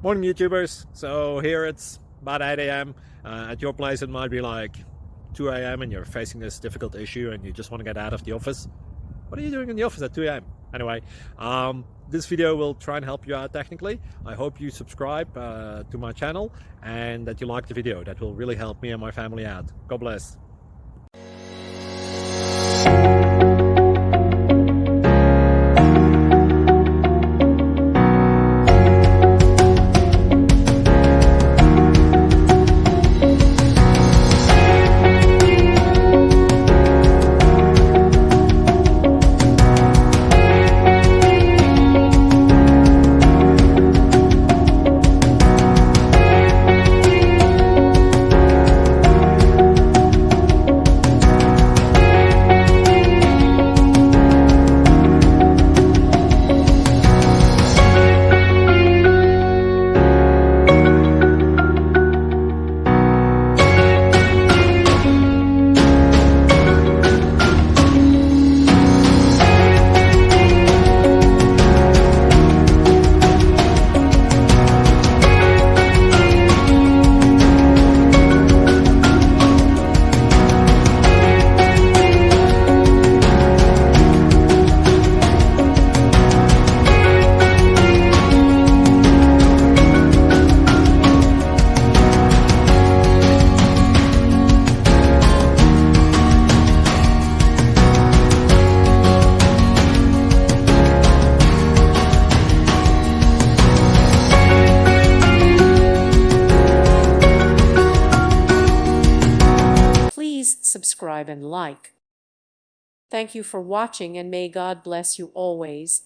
Morning, YouTubers. So here it's about 8 a.m. At your place, it might be like 2 a.m. and you're facing this difficult issue and you just want to get out of the office. What are you doing in the office at 2 a.m.? Anyway, this video will try and help you out technically. I hope you subscribe to my channel and that you like the video. That will really help me and my family out. God bless. Please subscribe and like. Thank you for watching, and may God bless you always.